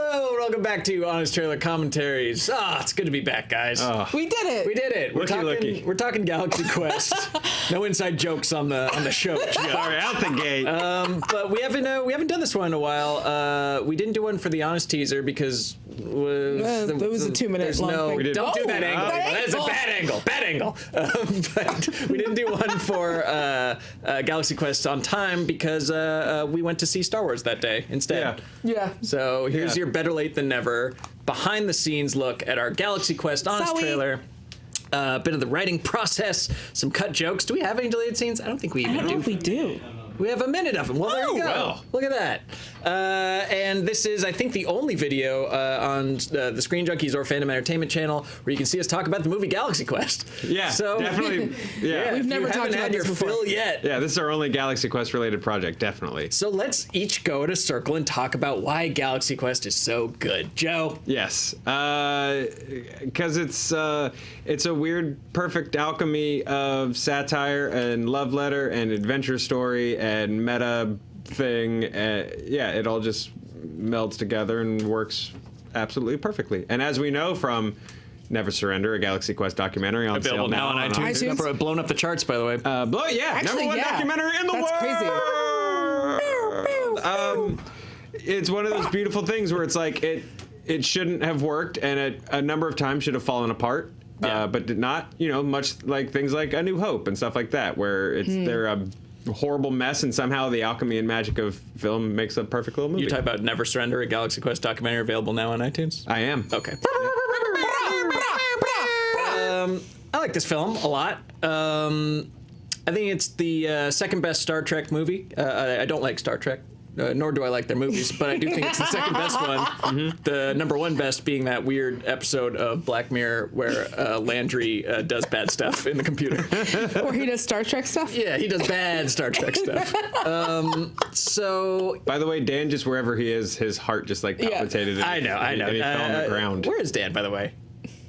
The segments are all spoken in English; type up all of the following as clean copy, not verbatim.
Hello, welcome back to Honest Trailer Commentaries. It's good to be back, guys. We did it. We did it. We're talking Galaxy Quest. No inside jokes on the show. Sorry, out the gate. But we haven't done this one in a while. We didn't do one for the Honest teaser because it was a 2 minute long thing. Don't do that angle. That is a bad angle. Bad angle. But we didn't do one for Galaxy Quest on time because we went to see Star Wars that day instead. Yeah. So here's your better late than never behind the scenes look at our Galaxy Quest Honest trailer. A bit of the writing process, some cut jokes. Do we have any deleted scenes? I don't think we even do. I don't know if we do. We have a minute of them. Well, there you go. Wow. Look at that. And this is, I think, the only video on the Screen Junkies or Fandom Entertainment channel where you can see us talk about the movie Galaxy Quest. Yeah, so, definitely. Yeah, We've never talked about your this before. fill yet. yeah. This is our only Galaxy Quest related project, definitely. So let's each go in a circle and talk about why Galaxy Quest is so good. Joe? Yes, because it's a weird, perfect alchemy of satire and love letter and adventure story and meta thing. Yeah, it all just melds together and works absolutely perfectly. And as we know from Never Surrender, a Galaxy Quest documentary on Available sale now on iTunes. iTunes. Blown up the charts, by the way. Actually, #1 yeah. documentary in the That's world. It's one of those beautiful things where it's like it shouldn't have worked, and it a number of times should have fallen apart. Yeah. But did not, much like things like A New Hope and stuff like that, where they're a horrible mess, and somehow the alchemy and magic of film makes a perfect little movie. You talk about Never Surrender, a Galaxy Quest documentary available now on iTunes? I am. Okay. I like this film a lot. I think it's the second best Star Trek movie. I don't like Star Trek. Nor do I like their movies, but I do think it's the second best one. Mm-hmm. The number one best being that weird episode of Black Mirror where Landry does bad stuff in the computer. Or he does Star Trek stuff? Yeah, he does bad Star Trek stuff. So, By the way, Dan, just wherever he is, his heart just like palpitated. I know. And he fell on the ground. Where is Dan, by the way?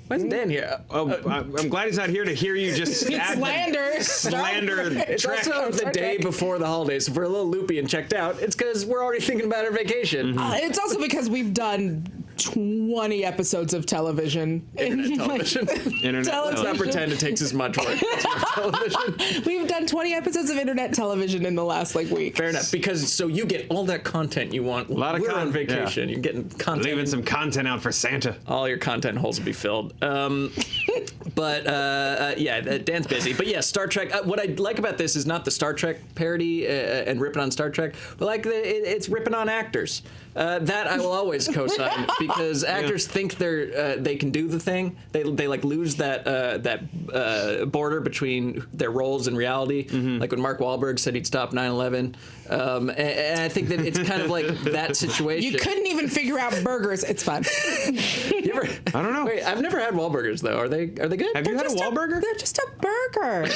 Why isn't Dan here? I'm glad he's not here to hear you just slander It's Trek. also the day before the holidays. If we're a little loopy and checked out, it's because we're already thinking about our vacation. It's also because we've done 20 episodes of television. Internet television. Internet Let's not pretend it takes as much work as television. We've done 20 episodes of internet television in the last week. Fair enough, because so you get all that content you want. A lot of we're on vacation. yeah. You're getting content. Leaving some content out for Santa. All your content holes will be filled. But Dan's busy. But yeah, Star Trek. What I like about this is not the Star Trek parody and ripping on Star Trek, but like it's ripping on actors. That I will always co-sign because actors think they can do the thing. They like lose that border between their roles and reality. Like when Mark Wahlberg said he'd stop 9/11. And I think that it's kind of like that situation. You couldn't even figure out burgers. It's fun. You ever, I don't know. Wait, I've never had Wahlburgers though. Are they good? Have you had a Wahlburger? They're just a burger.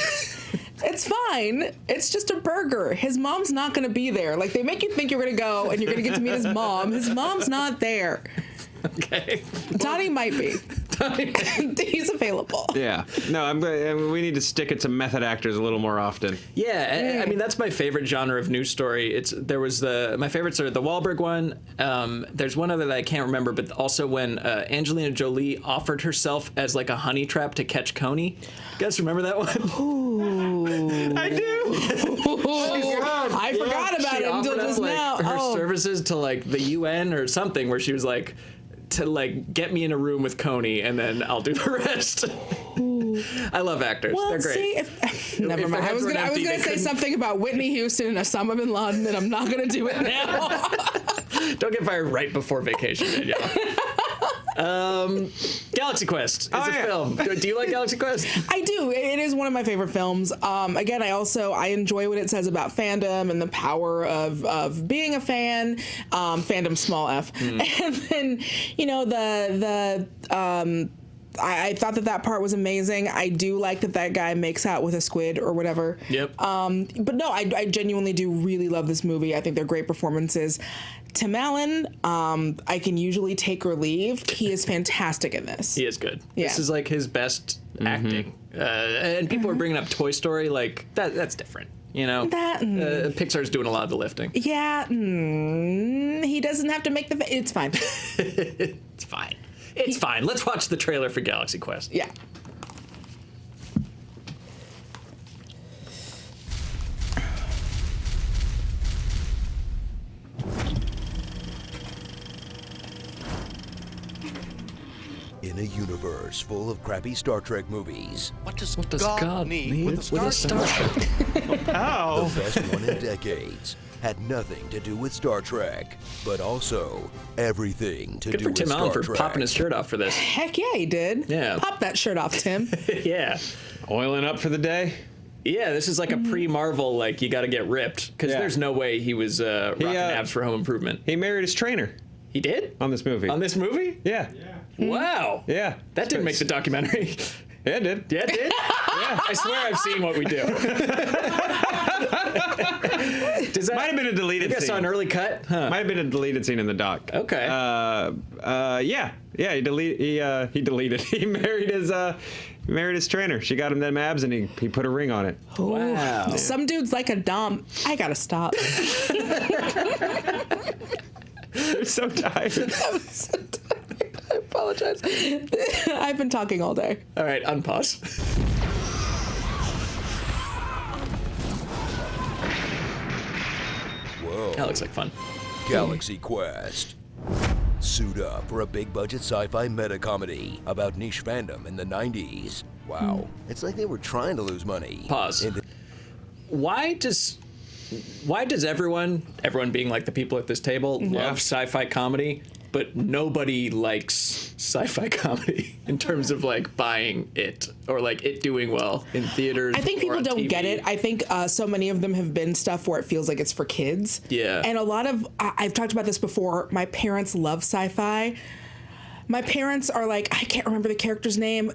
It's fine. It's just a burger. His mom's not going to be there. Like, they make you think you're going to go and you're going to get to meet his mom. His mom's not there. Okay. Donnie might be. He's available. Yeah. No, we need to stick it to method actors a little more often. Yeah, I mean that's my favorite genre of news story. My favorites are the Wahlberg one. There's one other that I can't remember, but also when Angelina Jolie offered herself as like a honey trap to catch Coney. You guys remember that one? Ooh. I do. I forgot about it until just now. Her services to like the UN or something, where she was like, to like get me in a room with Coney and then I'll do the rest. I love actors. Well, they're great. See, never mind. I was gonna say something about Whitney Houston and Osama bin Laden, and I'm not gonna do it now. Don't get fired right before vacation, Danielle. Galaxy Quest is a film. Do you like Galaxy Quest? I do. It is one of my favorite films. Again, I enjoy what it says about fandom and the power of being a fan. Fandom, small f. And then, I thought that part was amazing. I do like that guy makes out with a squid or whatever. Yep. But no, I genuinely do really love this movie. I think they're great performances. Tim Allen, I can usually take or leave. He is fantastic in this. He is good. Yeah. This is like his best acting. And people are bringing up Toy Story, like that's different. Pixar's doing a lot of the lifting. Yeah, he doesn't have to make the. It's fine. It's fine. It's fine. Let's watch the trailer for Galaxy Quest. Yeah. In a universe full of crappy Star Trek movies, What does God God need with a Star Trek? How? the best one in decades, had nothing to do with Star Trek, but also everything to Good do for with Tim Star Allen for Trek. popping his shirt off for this. Heck yeah, he did. Yeah. Pop that shirt off, Tim. Yeah. Oiling up for the day? Yeah, this is like a pre-Marvel, like, you gotta get ripped. Because Yeah. there's no way he was rocking abs for Home Improvement. He married his trainer He did? on this movie. On this movie? Yeah. Wow. Yeah. That didn't make the documentary. Yeah, it did. Yeah, it did? Yeah. I swear I've seen what we do. Does that, Might have been a deleted maybe I scene. saw an early cut? Huh. Might have been a deleted scene in the doc. Okay. Yeah. He deleted. He married his trainer. She got him them abs, and he put a ring on it. Wow. Some dudes like a dom. I gotta stop. I'm so tired. I apologize. I've been talking all day. All right, unpause. Whoa. That looks like fun. Galaxy Quest. Suit up for a big budget sci-fi meta comedy about niche fandom in the 90s. Wow. It's like they were trying to lose money. Pause. And Why does everyone being like the people at this table love sci-fi comedy, but nobody likes sci-fi comedy in terms of like buying it or like it doing well in theaters? I think or people on don't TV? get it. I think so many of them have been stuff where it feels like it's for kids. Yeah. And a lot of, I've talked about this before, my parents love sci-fi. My parents are like, I can't remember the character's name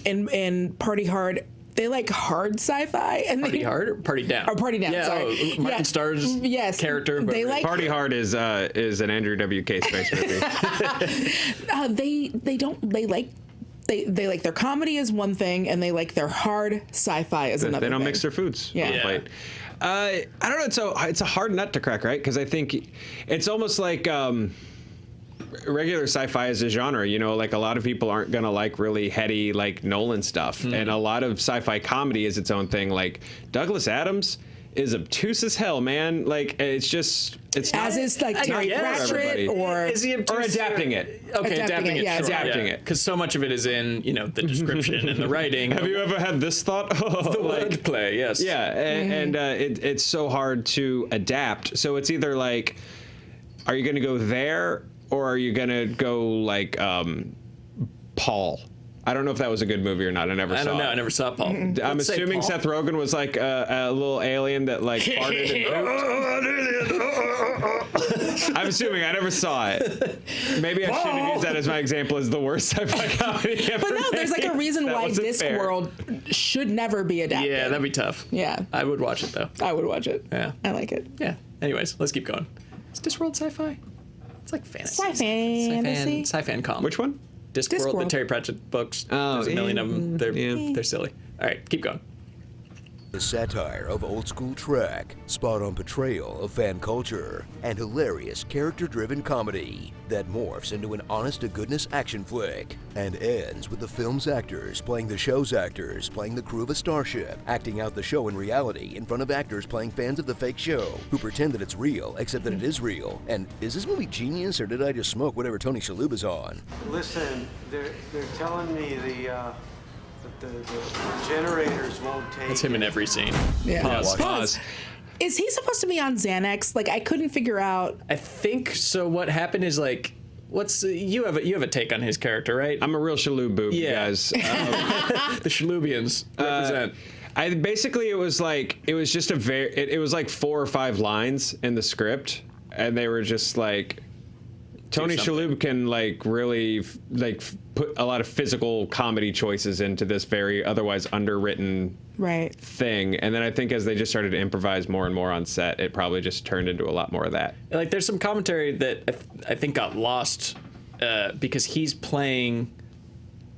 in Party Hard. They like hard sci-fi. And Party they, Hard or Party Down? Or Party Down, Yeah, sorry. oh, Martin Yeah. Starr's Yes. character. But They like- Party Hard is an Andrew WK space movie. they like their comedy is one thing, and they like their hard sci-fi is another They don't thing. mix their foods. Yeah. on the Yeah. plate. I don't know. It's a hard nut to crack, right? Because I think it's almost like regular sci-fi as a genre. You know, like a lot of people aren't gonna like really heady like Nolan stuff, and a lot of sci-fi comedy is its own thing. Like Douglas Adams is obtuse as hell, man. Like it's As not, is like Terry guess. Pratchett or Is he or adapting it. Okay, adapting it. yeah, sure, adapting it. Because so much of it is in, the description and the writing. Have you ever had this thought? the wordplay? Yes. Yeah, and it's so hard to adapt. So it's either like, are you going to go there, or are you going to go like Paul? I don't know if that was a good movie or not. I never saw I don't know. it. I never saw Paul. I'm Let's say assuming Paul. Seth Rogen was like a little alien that like farted and pooped. I'm assuming. I never saw it. Maybe I shouldn't have used that as my example as the worst sci-fi comedy ever. But no, there's like a made. reason That why wasn't fair. Discworld should never be adapted. Yeah, that'd be tough. Yeah. I would watch it though. I would watch it. Yeah. I like it. Yeah. Anyways, let's keep going. Is Discworld sci-fi? It's like fantasy. Sci-fantasy. Sci-fan com. Which one? Discworld, the Discworld. Terry Pratchett books. Oh, There's a million of them. They're yeah. they're silly. All right, keep going. a satire of old school Trek, spot on portrayal of fan culture, and hilarious character-driven comedy that morphs into an honest-to-goodness action flick and ends with the film's actors playing the show's actors, playing the crew of a starship, acting out the show in reality in front of actors playing fans of the fake show who pretend that it's real except that it is real. And is this movie genius, or did I just smoke whatever Tony Shalhoub is on? Listen, they're telling me the generators won't take. That's him in every scene. Yeah. Pause. Pause. Is he supposed to be on Xanax? Like, I couldn't figure out. I think so. What happened is like, you have a take on his character, right? I'm a real Shalhoub boob, Yeah. guys. The Shalubians represent. It was just it was like 4 or 5 lines in the script, and they were just like, Tony something. Shalhoub can like really put a lot of physical comedy choices into this very otherwise underwritten Right. thing, and then I think as they just started to improvise more and more on set, it probably just turned into a lot more of that. Like, there's some commentary that I think got lost because he's playing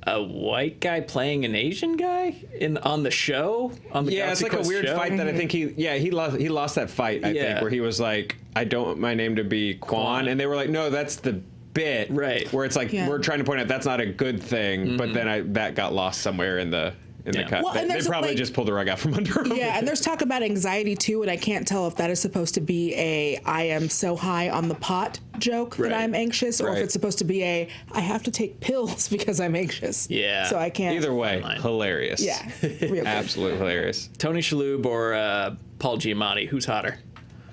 a white guy playing an Asian guy on the show. On the Yeah, it's Galaxy like a Quest weird show. fight that I think he lost that fight, I Yeah. think, where he was like, I don't want my name to be Quan. And they were like, no, that's the bit. Right. Where it's like, Yeah. we're trying to point out that's not a good thing, but then that got lost somewhere in the Yeah. cut. Well, and They there's, probably like- just pulled the rug out from under them. Yeah, and there's talk about anxiety too, and I can't tell if that is supposed to be a I am so high on the pot joke Right. that I'm anxious, or if Right. it's supposed to be a I have to take pills because I'm anxious. Yeah. So I can't. Either way, Fine. hilarious. Yeah. Real good. Absolutely hilarious. Tony Shalhoub or Paul Giamatti? Who's hotter?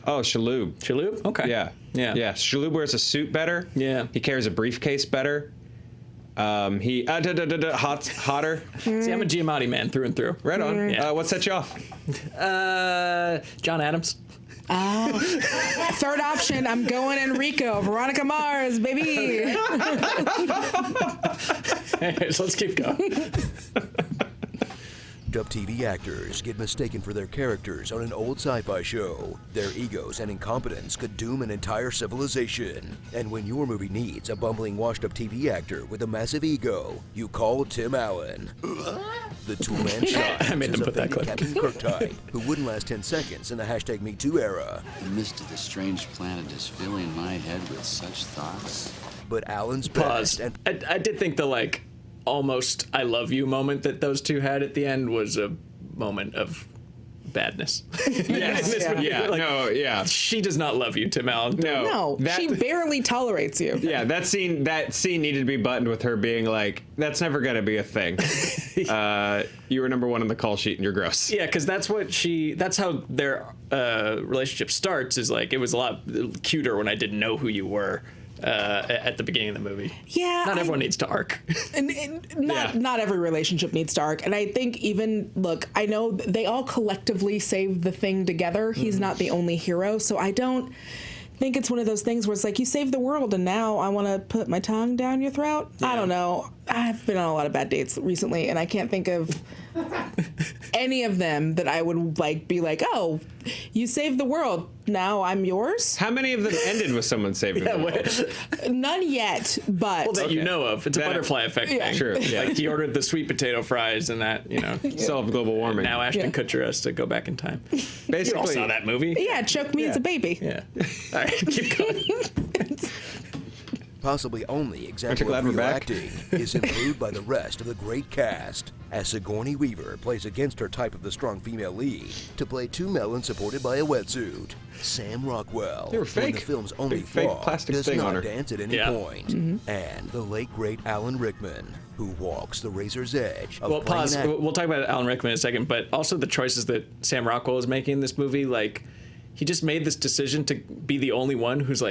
Oh, Shalhoub. Shalhoub? Okay. Yeah. Yeah. Yeah. Shalhoub wears a suit better. Yeah. He carries a briefcase better. He hotter. See, I'm a Giamatti man through and through. Right on. Yeah. What set you off? John Adams. Third option, I'm going Enrico, Veronica Mars, baby. So let's keep going. Dub TV actors get mistaken for their characters on an old sci-fi show. Their egos and incompetence could doom an entire civilization. And when your movie needs a bumbling, washed-up TV actor with a massive ego, you call Tim Allen. The two-man shot I made is them put that authentic clip. Captain Kirk type who wouldn't last 10 seconds in the #MeToo era. The mist of the strange planet is filling my head with such thoughts. But Allen's Pause. best and I did think the almost I love you moment that those two had at the end was a moment of badness. Yes. Yeah. Like, No. Yeah. she does not love you, Tim Allen. No, That, she barely tolerates you. yeah. That scene needed to be buttoned with her being like, "That's never gonna be a thing." You were number one on the call sheet, and you're gross. Yeah, because that's how their relationship starts. Is like it was a lot cuter when I didn't know who you were at the beginning of the movie. Yeah, Not everyone needs to arc. And Yeah. not every relationship needs to arc. And I think look, I know they all collectively save the thing together. He's not the only hero. So I don't think it's one of those things where it's like, you saved the world and now I want to put my tongue down your throat. I don't know. I've been on a lot of bad dates recently and I can't think of any of them that I would be like, oh, you saved the world. Now I'm yours. How many of them ended with someone saving the world? None yet, but That you know of. It's a That- butterfly effect Yeah. thing. True, yeah. Like he ordered the sweet potato fries and that, Solve global warming. now Ashton Yeah. Kutcher has to go back in time. You all Basically, saw that movie. yeah, choke me as a baby. Yeah. All right, keep going. possibly only Aren't you example glad of we're real back? acting is improved by the rest of the great cast, as Sigourney Weaver plays against her type of the strong female lead to play two melons supported by a wetsuit. Sam Rockwell, They were when fake. the film's only Big fake flaw, plastic does thing on not her. dance at any Yeah. point. And the late great Alan Rickman, who walks the razor's edge of Well, playing pause. an We'll talk about Alan Rickman in a second, but also the choices that Sam Rockwell is making in this movie. He just made this decision to be the only one who's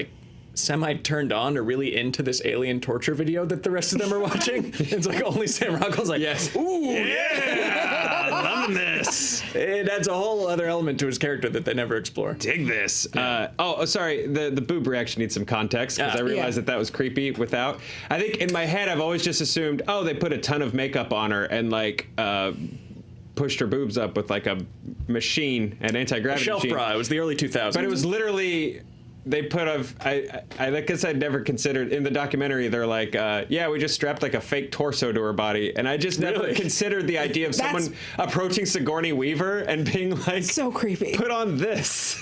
semi turned on or really into this alien torture video that the rest of them are watching. It's only Sam Rockwell's Yes. ooh, yeah, loving this. It adds a whole other element to his character that they never explore. dig this. Sorry. The boob reaction needs some context because I realized that was creepy without. I think in my head I've always just assumed, they put a ton of makeup on her and pushed her boobs up with a machine, an anti-gravity Shelf machine. bra. It was the early 2000s. But it was literally. They put I guess I'd never considered in the documentary. They're we just strapped a fake torso to her body, and I just never Really? considered the idea of That's- someone approaching Sigourney Weaver and being so creepy. put on this.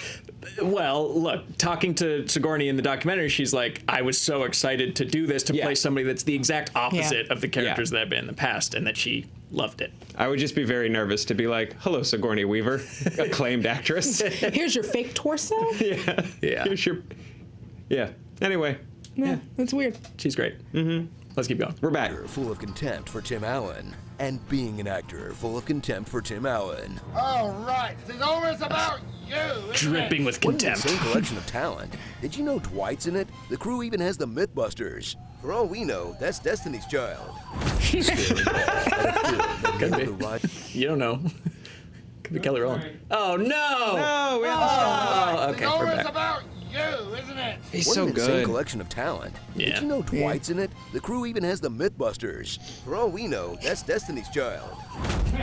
Well, look, talking to Sigourney in the documentary, she's like, I was so excited to do this to Yeah. play somebody that's the exact opposite Yeah. of the characters that I've been in the past, and that she loved it. I would just be very nervous to be like, "Hello, Sigourney Weaver, acclaimed actress." Here's your fake torso. Yeah. Here's your. Yeah. Anyway, Yeah, that's weird. She's great. Mm-hmm. Let's keep going. we're back. full of contempt for Tim Allen, and being an actor full of contempt for Tim Allen. All right, this is always about you. isn't Dripping it? with What an contempt. insane collection of talent. Did you know Dwight's in it? The crew even has the Mythbusters. For all we know, that's Destiny's Child. Staring off at a film that Could nailed be. the ride. You don't know. Could be Kelly Rowland. Oh, no! Oh, we have Oh, It's okay, we're always back. about you, isn't it? He's What so an insane good. collection of talent. Yeah. Did you know Dwight's in it? The crew even has the Mythbusters. For all we know, that's Destiny's Child.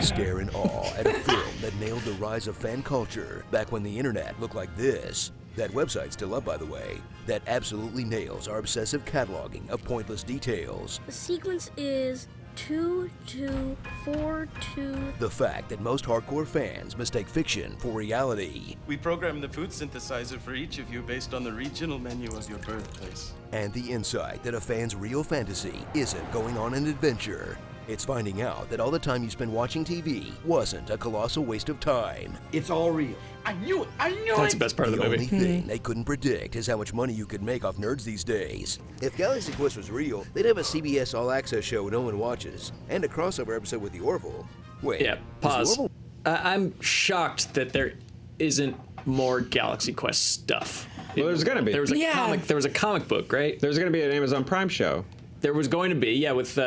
Stare in awe at a film that nailed the rise of fan culture back when the internet looked like this. That website's still up, by the way. That absolutely nails our obsessive cataloging of pointless details. The sequence is 2242. The fact that most hardcore fans mistake fiction for reality. We programmed the food synthesizer for each of you based on the regional menu of your birthplace. And the insight that a fan's real fantasy isn't going on an adventure. It's finding out that all the time you spend watching TV wasn't a colossal waste of time. It's all real. I knew it. I knew That's it. the best part of the only movie. thing they couldn't predict is how much money you could make off nerds these days. If Galaxy Quest was real, they'd have a CBS All Access show no one watches, and a crossover episode with the Orville. Wait, Yeah, is pause. the Orville- I'm shocked that there isn't more Galaxy Quest stuff. Well, there's gonna be. There was a Yeah. comic. There was a comic book, right? There's going to be an Amazon Prime show. There was going to be, yeah, with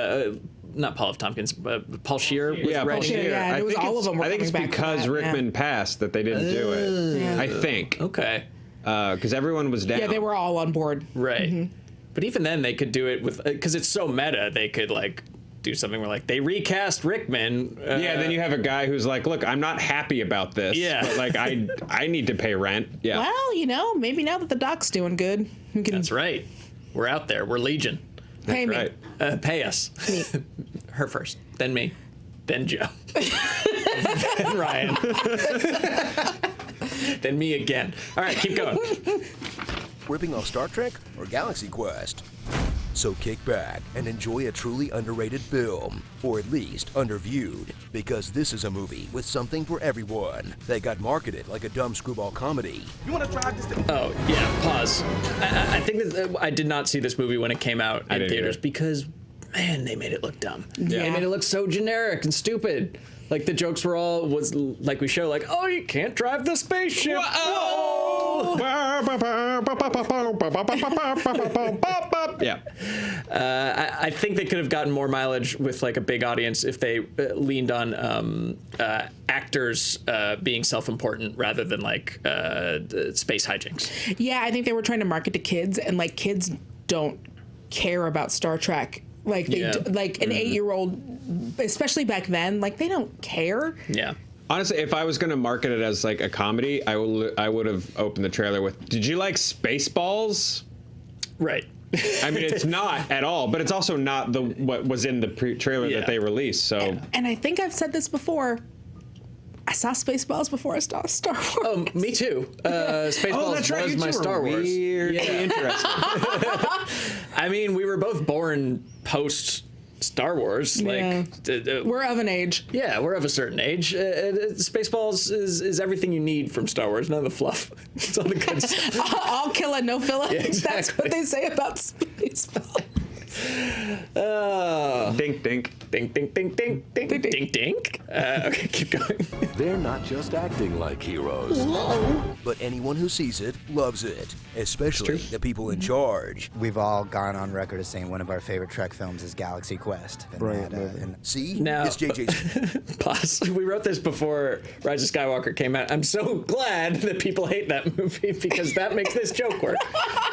not Paul F. Tompkins, but Paul Scheer. Was Yeah, Paul writing. Scheer, Scheer. yeah, and it was all of them were I think it's coming back for because that, Rickman passed that they didn't do it. Yeah. I think. Okay, Because everyone was down. Yeah, they were all on board. right. But even then, they could do it with because it's so meta. They could like do something where like they recast Rickman. Yeah, then you have a guy who's like, "Look, I'm not happy about this. Yeah. but like I need to pay rent." Yeah, Well, maybe now that the doc's doing good, we can That's right. We're out there. We're Legion. pay me. right. Pay us. Her first, then me, then Joe, then Ryan, then me again. All right, keep going. ripping off Star Trek or Galaxy Quest? So kick back and enjoy a truly underrated film, or at least underviewed, because this is a movie with something for everyone. They got marketed like a dumb screwball comedy. You want to drive this thing? Oh yeah, pause. I think that I did not see this movie when it came out in didn't theaters either. because, man, they made it look dumb. Yeah. They made it look so generic and stupid. Like the jokes were all like we show like, oh, you can't drive the spaceship. Whoa! Yeah. I think they could have gotten more mileage with like a big audience if they leaned on actors being self-important rather than like space hijinks. Yeah, I think they were trying to market to kids, and like kids don't care about Star Trek. Like they Yeah. like an 8-year-old, especially back then, like they don't care. Yeah. Honestly, if I was going to market it as like a comedy, I would have opened the trailer with, "Did you like Spaceballs?" Right. I mean, it's not at all, but it's also not what was in the trailer Yeah. that they released. So And I think I've said this before. I saw Spaceballs before I saw Star Wars. Oh, me too. Spaceballs was my Star Wars. Weirdly interesting. I mean, we were both born post Star Wars. Yeah. Like, We're of an age. yeah, we're of a certain age. Spaceballs is everything you need from Star Wars. None of the fluff. It's all the good stuff. All killer, no filler. Yeah, That's exactly. what they say about Spaceballs. Dink, dink. Ding, ding, ding, ding, ding, ding, ding, ding. Okay, keep going. They're not just acting like heroes. But anyone who sees it loves it, especially the people in charge. We've all gone on record as saying one of our favorite Trek films is Galaxy Quest. And See? Now- It's JJ's. Pause. We wrote this before Rise of Skywalker came out. I'm so glad that people hate that movie because that makes this joke work.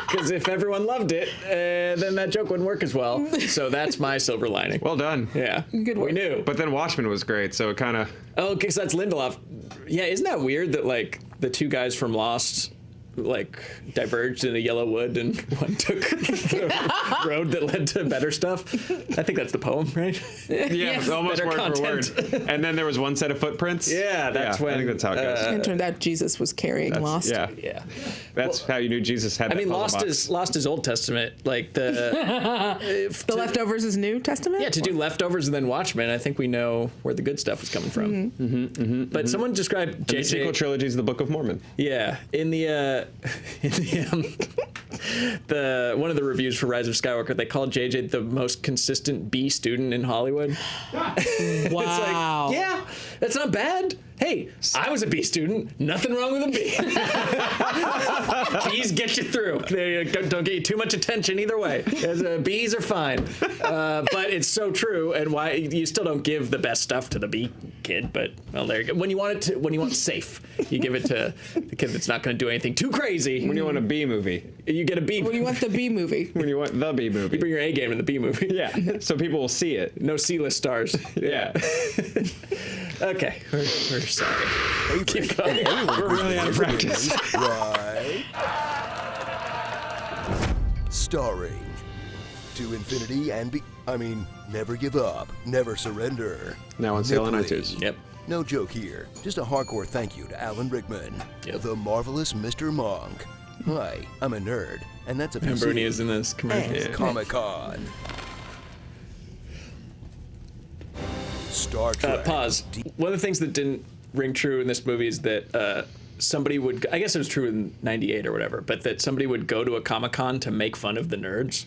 Because if everyone loved it, then that joke wouldn't work as well. So that's my silver lining. Well done. Yeah. Good We work. knew. But then Watchmen was great, so it kind of. Oh, okay, so that's Lindelof. Yeah, isn't that weird that like the two guys from Lost like diverged in a yellow wood and one took the road that led to better stuff? I think that's the poem, right? Yeah, almost better word content. for word. And then there was one set of footprints. Yeah, that's when I think that's how it goes. it turned out Jesus was carrying Lost. Yeah, Yeah. that's how you knew Jesus had. I mean, that puzzle Lost box. is Old Testament. Like the The Leftovers is New Testament? yeah, to do Leftovers and then Watchmen, I think we know where the good stuff was coming from. But someone described And the sequel JJ. trilogy is the Book of Mormon. Yeah, in the one of the reviews for Rise of Skywalker, they called JJ the most consistent B student in Hollywood. Wow. It's like, yeah, that's not bad. Hey, I was a B student. Nothing wrong with a B. B's get you through. They don't get you too much attention either way. B's are fine. But it's so true. And why you still don't give the best stuff to the B kid. But well, there you go. When you want safe, you give it to the kid that's not going to do anything too crazy. When you want a B movie, You get a B. When you want the B movie. when you want the B movie, Bring your A game in the B movie. yeah, so people will see it. No C-list stars. Yeah. Okay, we're sorry. Keep going. We're really out of practice. Right? Starring to infinity and never give up, never surrender. Now on sale on Nipply. iTunes. Yep. No joke here. Just a hardcore thank you to Alan Rickman, the marvelous Mr. Monk. Hi, I'm a nerd, and that's a Remember when he was in this commercial? and Comic-Con. Star Trek. Pause. One of the things that didn't ring true in this movie is that somebody would, I guess it was true in 98 or whatever, but that somebody would go to a Comic-Con to make fun of the nerds.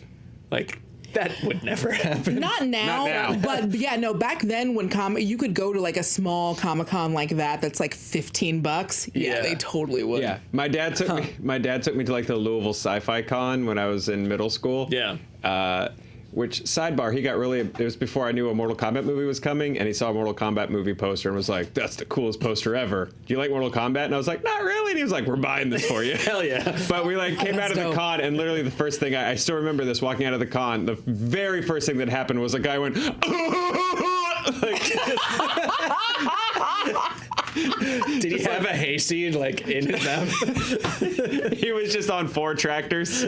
Like, that would never happen. Not now, Not now. but yeah, no. Back then, when you could go to like a small Comic-Con like that's like $15. Yeah, Yeah. they totally would. Yeah, my dad took me. My dad took me to like the Louisville Sci-Fi Con when I was in middle school. Yeah. Which sidebar, he got really. It was before I knew a Mortal Kombat movie was coming, and he saw a Mortal Kombat movie poster and was like, "That's the coolest poster ever. Do you like Mortal Kombat?" And I was like, "Not really." And he was like, "We're buying this for you." Hell yeah. But we like came out of That's the dope. con, and literally the first thing I still remember this walking out of the con. The very first thing that happened was a guy went. Did he have a hayseed like in his mouth? He was just on 4 tractors,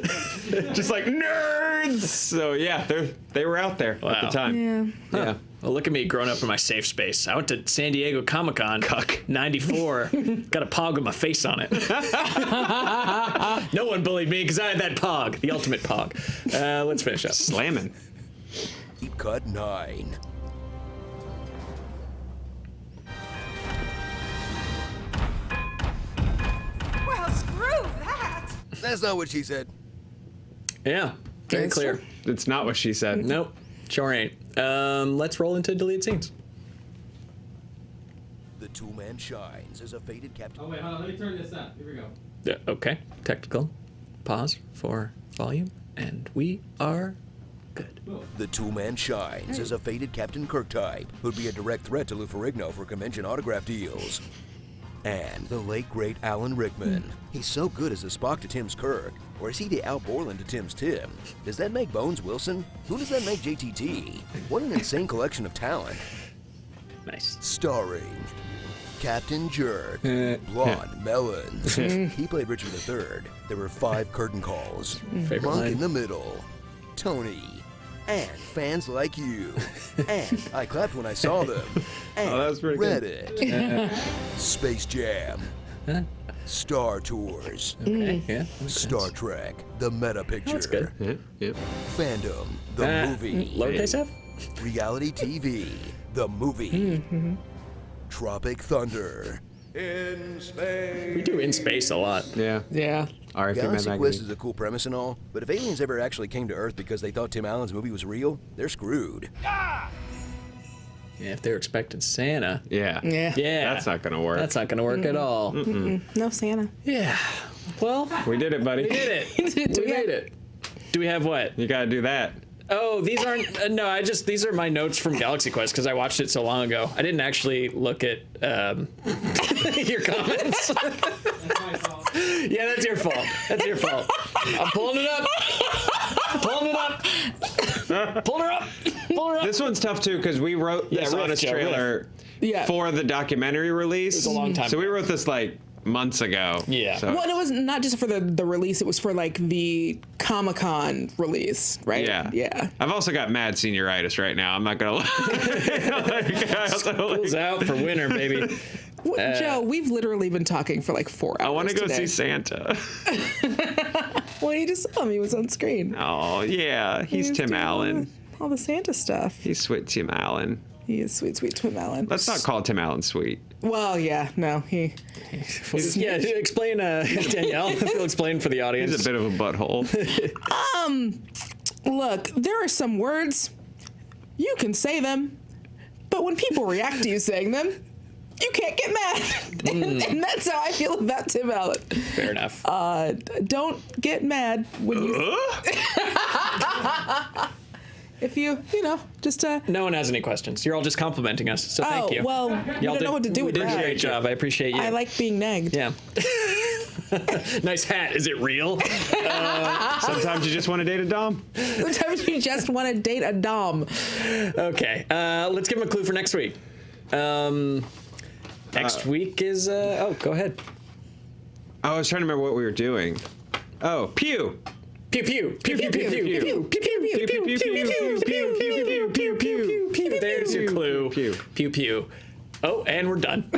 just like nerds. So yeah, they were out there at Wow. the time. Yeah. Well, look at me growing up in my safe space. I went to San Diego Comic-Con, 94, got a pog with my face on it. No one bullied me because I had that pog, the ultimate pog. Let's finish up. Slamming. Deep Cut 9. Well, screw that. That's not what she said. Yeah, very That's clear. true. That's not what she said. Nope, sure ain't. Let's roll into deleted scenes. The two-man shines as a faded captain. Oh wait, hold on. Let me turn this up. Here we go. Yeah, okay, technical. Pause for volume, and we are good. The two-man shines as a faded Captain Kirk type who'd be a direct threat to Lou Ferrigno for convention autograph deals. And the late great Alan Rickman. He's so good as the Spock to Tim's Kirk, or is he the Al Borland to Tim's Tim? Does that make Bones Wilson? Who does that make JTT? What an insane collection of talent. Nice. Starring Captain Jerk, Blonde Melons. He played Richard III. There were 5 curtain calls. Favorite Monk line? in the middle. Tony. And fans like you. And I clapped when I saw them. And that was pretty good. Reddit. Space Jam. Star Tours. Okay, yeah. Star Trek. The Meta Picture. That's good. Yep. Fandom. The movie. Lowercase f? Reality TV. The movie. Tropic Thunder. In space. We do in space a lot. Yeah. Yeah. RFK Galaxy Magazine. Quest is a cool premise and all, but if aliens ever actually came to Earth because they thought Tim Allen's movie was real, they're screwed. Yeah, if they're expecting Santa. Yeah. Yeah. Yeah. That's not gonna work. That's not gonna work at all. No Santa. Yeah. Well, We did it, buddy. we did it. We made it. Do we have what? You gotta do that. Oh, these aren't. No, these are my notes from Galaxy Quest because I watched it so long ago. I didn't actually look at your comments. Yeah, that's your fault. That's your fault. I'm pulling it up. Pulling it up. Pulling her up. Pulling her up. This one's tough too because we wrote this riff, honest Joe, trailer Yeah. for the documentary release. It was a long time So we ago. wrote this like months ago. Yeah. So, Well, it was not just for the release; it was for like the Comic-Con release, right? yeah. Yeah. I've also got mad senioritis right now. I'm not gonna lie. School's out for winter, baby. Well, Joe, we've literally been talking for like 4 hours. I want to go today. see Santa. Well, you just saw him; he was on screen. Oh yeah, he's He was Tim doing Allen. All the Santa stuff. He's sweet Tim Allen. He is sweet, sweet Tim Allen. Let's not call Tim Allen sweet. Well, yeah, no, he. Yeah, explain, Danielle. If you'll explain for the audience. He's a bit of a butthole. Look, there are some words you can say them, but when people react to you saying them, you can't get mad. And that's how I feel about Tim Allen. Fair enough. Don't get mad when you. If you just No one has any questions. You're all just complimenting us, so thank you. well, you don't know what to do with You did a that. great job. I appreciate you. I like being nagged. Yeah. Nice hat. Is it real? Sometimes you just want to date a dom. Sometimes you just want to date a dom. Okay. Let's give him a clue for next week. Next week is. Oh, go ahead. I was trying to remember what we were doing. Oh, Pew. Pew pew pew pew pew pew pew pew pew pew pew pew pew pew pew. There's your clue. Pew pew. Oh, and we're done.